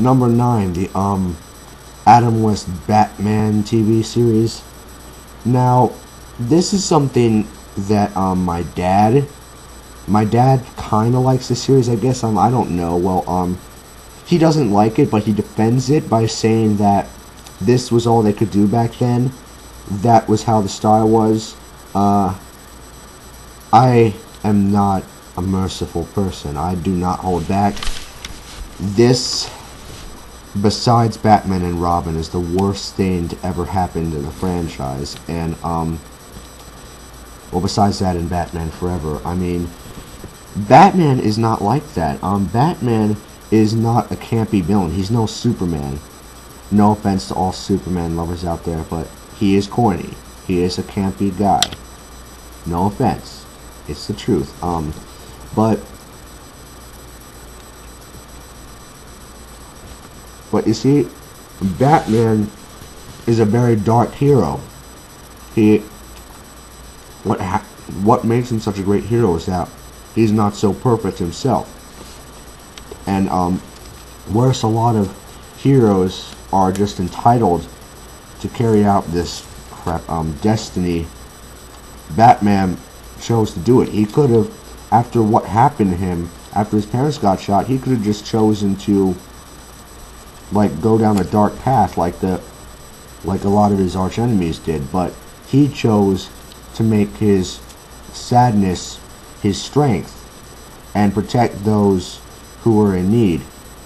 Number 9, the Adam West Batman TV series. Now, this is something that my dad kind of likes the series, I guess. I don't know. Well, he doesn't like it, but he defends it by saying that this was all they could do back then. That was how the style was. I am not a merciful person. I do not hold back. This, besides Batman and Robin, is the worst thing to ever happen to the franchise. And, well, besides that and Batman Forever, I mean, Batman is not like that. Batman is not a campy villain. He's no Superman. No offense to all Superman lovers out there, but he is corny. He is a campy guy. No offense. It's the truth. But you see, Batman is a very dark hero. What makes him such a great hero is that he's not so perfect himself. And whereas a lot of heroes are just entitled to carry out this destiny, Batman chose to do it. He could have, after what happened to him, after his parents got shot, he could have just chosen to go down a dark path like a lot of his arch enemies did, but he chose to make his sadness his strength and protect those who were in need,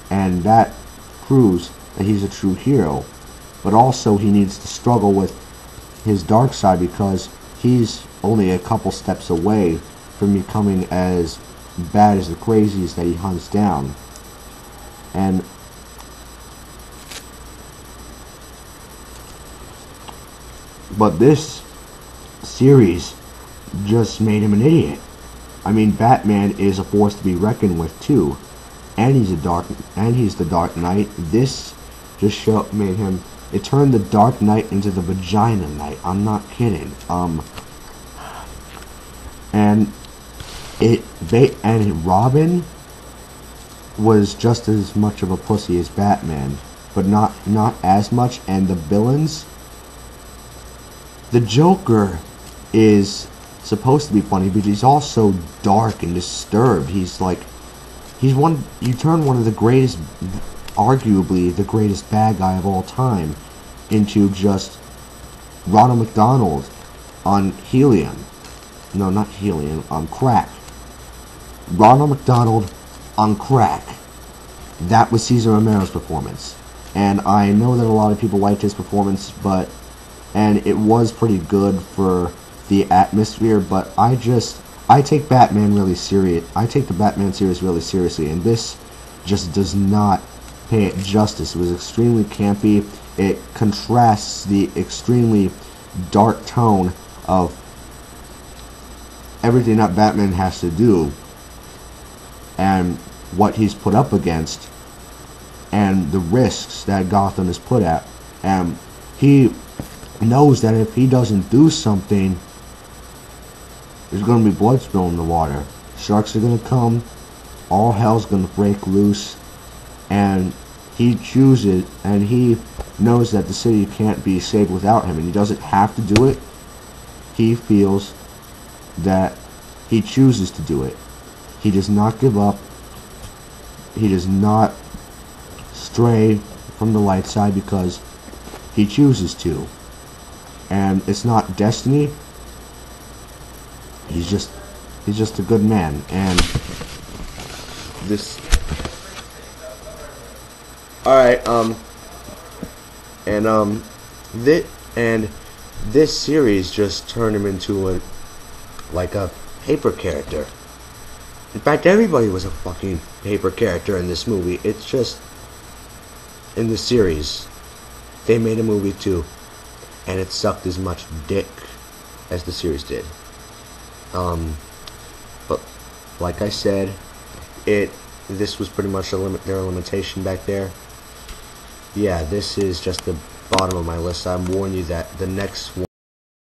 and that proves that he's a true hero. But also he needs to struggle with his dark side, because he's only a couple steps away from becoming as bad as the crazies that he hunts down. But this series just made him an idiot. I mean, Batman is a force to be reckoned with too, and he's the Dark Knight. This just made him. It turned the Dark Knight into the Vagina Knight. I'm not kidding. And Robin was just as much of a pussy as Batman, but not as much. And the villains. The Joker is supposed to be funny, but he's also dark and disturbed. You turn one of the greatest, arguably the greatest bad guy of all time, into just Ronald McDonald on helium. No, not helium, on crack. Ronald McDonald on crack. That was Cesar Romero's performance. And I know that a lot of people liked his performance, and it was pretty good for the atmosphere, but I take Batman really serious. I take the Batman series really seriously, and this just does not pay it justice. It was extremely campy. It contrasts the extremely dark tone of everything that Batman has to do and what he's put up against and the risks that Gotham is put at. And he knows that if he doesn't do something, there's going to be blood spilling in the water. Sharks are going to come. All hell's going to break loose. And he chooses, and he knows that the city can't be saved without him. And he doesn't have to do it. He feels that he chooses to do it. He does not give up. He does not stray from the light side because he chooses to. And it's not destiny. He's just a good man. And this. Alright, this series just turned him into a paper character. In fact, everybody was a fucking paper character in this movie. It's just, in the series, they made a movie too, and it sucked as much dick as the series did. But like I said, this was pretty much their limitation back there. Yeah, this is just the bottom of my list. I'm warning you that the next one